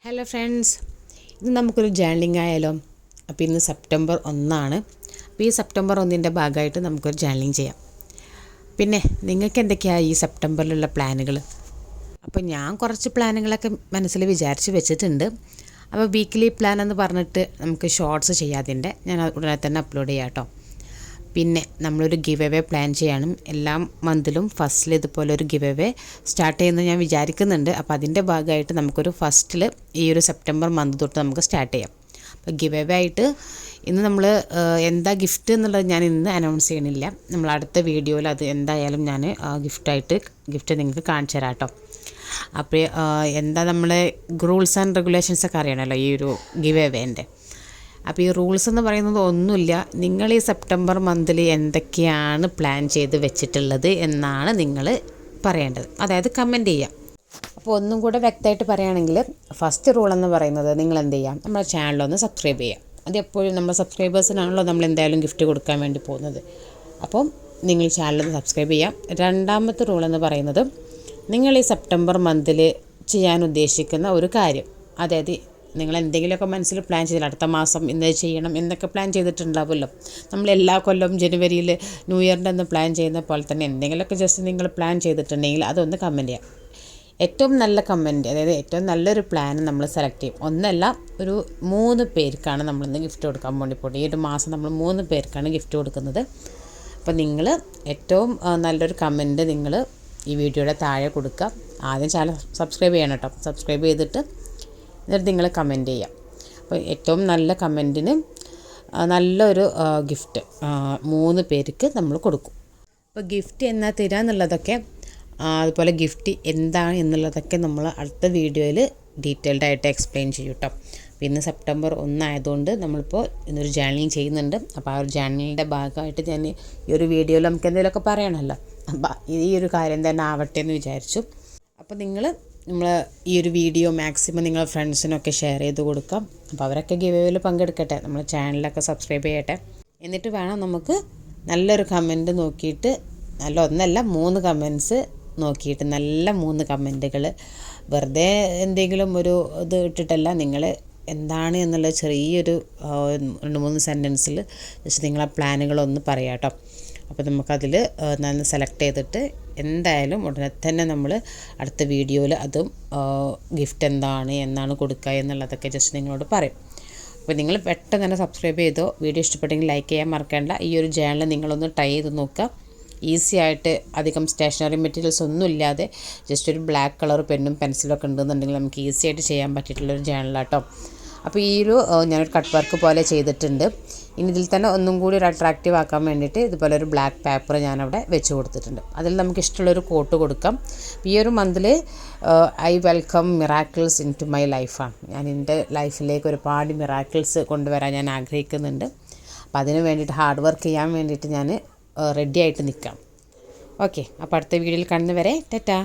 Hello friends, ഇന്ന് നമുക്കൊരു journaling ആയാലോ. അപ്പോൾ ഇന്ന് സെപ്റ്റംബർ 1. അപ്പോൾ ഈ സെപ്റ്റംബർ 1 ഭാഗമായിട്ട് നമുക്കൊരു ജേർണലിംഗ് ചെയ്യാം. പിന്നെ നിങ്ങൾക്ക് എന്തൊക്കെയാണ് ഈ സെപ്റ്റംബറിലുള്ള പ്ലാനുകൾ? അപ്പോൾ ഞാൻ കുറച്ച് പ്ലാനുകളൊക്കെ മനസ്സിൽ വിചാരിച്ച് വെച്ചിട്ടുണ്ട്. അപ്പോൾ വീക്ക്ലി പ്ലാൻ എന്ന് പറഞ്ഞിട്ട് നമുക്ക് ഷോർട്സ് ചെയ്യാതിൻ്റെ ഞാൻ ഉടനെ തന്നെ അപ്ലോഡ് ചെയ്യാം കേട്ടോ. പിന്നെ നമ്മളൊരു ഗിവ് അവേ പ്ലാൻ ചെയ്യണം. എല്ലാ മന്തിലും ഫസ്റ്റിൽ ഇതുപോലെ ഒരു ഗിവ് അവേ സ്റ്റാർട്ട് ചെയ്യുന്നത് ഞാൻ വിചാരിക്കുന്നുണ്ട്. അപ്പോൾ അതിൻ്റെ ഭാഗമായിട്ട് നമുക്കൊരു ഫസ്റ്റിൽ ഈ ഒരു സെപ്റ്റംബർ മന്ത് തൊട്ട് നമുക്ക് സ്റ്റാർട്ട് ചെയ്യാം. അപ്പോൾ ഗിവ് അവേ ആയിട്ട് ഇന്ന് നമ്മൾ എന്താ ഗിഫ്റ്റ് എന്നുള്ളത് ഞാൻ ഇന്ന് അനൗൺസ് ചെയ്യണില്ല. നമ്മൾ അടുത്ത വീഡിയോയിൽ അത് എന്തായാലും ഞാൻ ഗിഫ്റ്റ് നിങ്ങൾക്ക് കാണിച്ചു തരാം കേട്ടോ. അപ്പോൾ എന്താ നമ്മളെ റൂൾസ് ആൻഡ് റെഗുലേഷൻസൊക്കെ അറിയണമല്ലോ ഈ ഒരു ഗിവ് അവേൻ്റെ. അപ്പോൾ ഈ റൂൾസ് എന്ന് പറയുന്നത് ഒന്നുമില്ല. നിങ്ങൾ ഈ സെപ്റ്റംബർ മന്തിൽ എന്തൊക്കെയാണ് പ്ലാൻ ചെയ്ത് വെച്ചിട്ടുള്ളത് എന്നാണ് നിങ്ങൾ പറയേണ്ടത്, അതായത് കമൻറ്റ് ചെയ്യാം. അപ്പോൾ ഒന്നും കൂടെ വ്യക്തമായിട്ട് പറയുകയാണെങ്കിൽ ഫസ്റ്റ് റൂൾ എന്ന് പറയുന്നത് നിങ്ങൾ എന്ത് ചെയ്യാം, നമ്മുടെ ചാനലൊന്ന് സബ്സ്ക്രൈബ് ചെയ്യാം. അത് എപ്പോഴും നമ്മുടെ സബ്സ്ക്രൈബേഴ്സിനാണല്ലോ നമ്മൾ എന്തായാലും ഗിഫ്റ്റ് കൊടുക്കാൻ വേണ്ടി പോകുന്നത്. അപ്പം നിങ്ങൾ ചാനലൊന്ന് സബ്സ്ക്രൈബ് ചെയ്യാം. രണ്ടാമത്തെ റൂൾ എന്ന് പറയുന്നത് നിങ്ങൾ ഈ സെപ്റ്റംബർ മന്തിൽ ചെയ്യാൻ ഉദ്ദേശിക്കുന്ന ഒരു കാര്യം, അതായത് നിങ്ങൾ എന്തെങ്കിലുമൊക്കെ മനസ്സിൽ പ്ലാൻ ചെയ്തില്ല, അടുത്ത മാസം ഇന്നത് ചെയ്യണം എന്നൊക്കെ പ്ലാൻ ചെയ്തിട്ടുണ്ടാവുമല്ലോ. നമ്മൾ എല്ലാ കൊല്ലം ജനുവരിയിൽ ന്യൂ ഇയറിൻ്റെ ഒന്ന് പ്ലാൻ ചെയ്യുന്ന പോലെ തന്നെ എന്തെങ്കിലുമൊക്കെ ജസ്റ്റ് നിങ്ങൾ പ്ലാൻ ചെയ്തിട്ടുണ്ടെങ്കിൽ അതൊന്ന് കമൻറ്റ് ചെയ്യാം. ഏറ്റവും നല്ല കമൻറ്റ്, അതായത് ഏറ്റവും നല്ലൊരു പ്ലാൻ നമ്മൾ സെലക്ട് ചെയ്യും. ഒന്നല്ല, ഒരു 3 പേർക്കാണ് നമ്മളിന്ന് ഗിഫ്റ്റ് കൊടുക്കാൻ വേണ്ടി പോകുന്നത്. ഈ ഒരു മാസം നമ്മൾ 3 പേർക്കാണ് ഗിഫ്റ്റ് കൊടുക്കുന്നത്. അപ്പോൾ നിങ്ങൾ ഏറ്റവും നല്ലൊരു കമൻറ്റ് നിങ്ങൾ ഈ വീഡിയോയുടെ താഴെ കൊടുക്കുക. ആദ്യം ചാനൽ സബ്സ്ക്രൈബ് ചെയ്യണം കേട്ടോ. സബ്സ്ക്രൈബ് ചെയ്തിട്ട് എന്നിട്ട് നിങ്ങൾ കമൻറ്റ് ചെയ്യാം. അപ്പോൾ ഏറ്റവും നല്ല കമൻറ്റിന് നല്ലൊരു ഗിഫ്റ്റ് 3 പേർക്ക് നമ്മൾ കൊടുക്കും. അപ്പോൾ ഗിഫ്റ്റ് എന്നാ തരിക എന്നുള്ളതൊക്കെ, അതുപോലെ ഗിഫ്റ്റ് എന്താണ് എന്നുള്ളതൊക്കെ നമ്മൾ അടുത്ത വീഡിയോയിൽ ഡീറ്റെയിൽഡായിട്ട് എക്സ്പ്ലെയിൻ ചെയ്യും കേട്ടോ. പിന്നെ സെപ്റ്റംബർ 1 ആയതുകൊണ്ട് നമ്മളിപ്പോൾ ഇന്നൊരു ജേർണലിംഗ് ചെയ്യുന്നുണ്ട്. അപ്പോൾ ആ ഒരു ജേർണലിൻ്റെ ഭാഗമായിട്ട് ഞാൻ ഈ ഒരു വീഡിയോയിൽ നമുക്ക് എന്തെങ്കിലുമൊക്കെ പറയണമല്ലോ. അപ്പോൾ ഈ ഒരു കാര്യം തന്നെ ആവട്ടെ എന്ന് വിചാരിച്ചു. അപ്പോൾ നമ്മൾ ഈ ഒരു വീഡിയോ മാക്സിമം നിങ്ങൾ ഫ്രണ്ട്സിനൊക്കെ ഷെയർ ചെയ്ത് കൊടുക്കാം. അപ്പോൾ അവരൊക്കെ ഗിവ് അവേയിൽ പങ്കെടുക്കട്ടെ, നമ്മൾ ചാനലൊക്കെ സബ്സ്ക്രൈബ് ചെയ്യട്ടെ. എന്നിട്ട് വേണം നമുക്ക് നല്ലൊരു കമൻറ്റ് നോക്കിയിട്ട്, നല്ല ഒന്നല്ല 3 കമൻറ്റ്സ് നോക്കിയിട്ട്, നല്ല 3 കമൻറ്റുകൾ, വെറുതെ എന്തെങ്കിലും ഒരു ഇത് ഇട്ടിട്ടല്ല, നിങ്ങൾ എന്താണ് എന്നുള്ള ചെറിയൊരു 2-3 സെൻറ്റൻസിൽ ജസ്റ്റ് നിങ്ങളെ പ്ലാനുകളൊന്ന് പറയാം കേട്ടോ. അപ്പോൾ നമുക്കതിൽ നന്ന് സെലക്ട് ചെയ്തിട്ട് എന്തായാലും ഉടനെ തന്നെ നമ്മൾ അടുത്ത വീഡിയോയിൽ അതും ഗിഫ്റ്റ് എന്നാണ് കൊടുക്കുക എന്നുള്ളതൊക്കെ ജസ്റ്റ് നിങ്ങളോട് പറയും. അപ്പോൾ നിങ്ങൾ പെട്ടെന്ന് തന്നെ സബ്സ്ക്രൈബ് ചെയ്തോ. വീഡിയോ ഇഷ്ടപ്പെട്ടെങ്കിൽ ലൈക്ക് ചെയ്യാൻ മറക്കേണ്ട. ഈ ഒരു ചാനൽ നിങ്ങളൊന്ന് ട്രൈ ചെയ്ത് നോക്കുക. ഈസി ആയിട്ട്, അധികം സ്റ്റേഷനറി മെറ്റീരിയൽസ് ഒന്നും ഇല്ലാതെ ജസ്റ്റ് ഒരു ബ്ലാക്ക് കളർ പെന്നും പെൻസിലൊക്കെ ഉണ്ടെന്നുണ്ടെങ്കിൽ നമുക്ക് ഈസി ആയിട്ട് ചെയ്യാൻ പറ്റിയിട്ടുള്ളൊരു ചാനലാട്ടോ. അപ്പോൾ ഈ ഒരു ഞാനൊരു കട്ട് വർക്ക് പോലെ ചെയ്തിട്ടുണ്ട്. ഇനി ഇതിൽ തന്നെ ഒന്നും കൂടി ഒരു അട്രാക്റ്റീവ് ആക്കാൻ വേണ്ടിയിട്ട് ഇതുപോലെ ഒരു ബ്ലാക്ക് പേപ്പർ ഞാനവിടെ വെച്ച് കൊടുത്തിട്ടുണ്ട്. അതിൽ നമുക്ക് ഇഷ്ടമുള്ളൊരു കോട്ട് കൊടുക്കാം. ഈ ഒരു മന്തിൽ I welcome miracles into my ലൈഫാണ്. ഞാൻ എൻ്റെ ലൈഫിലേക്ക് ഒരുപാട് മിറാക്കിൾസ് കൊണ്ടുവരാൻ ഞാൻ ആഗ്രഹിക്കുന്നുണ്ട്. അപ്പോൾ അതിന് വേണ്ടിയിട്ട് ഹാർഡ് വർക്ക് ചെയ്യാൻ വേണ്ടിയിട്ട് ഞാൻ റെഡി ആയിട്ട് നിൽക്കാം. ഓക്കെ, അപ്പോൾ അടുത്ത വീഡിയോയിൽ കാണുന്നവരെ ടാറ്റാ.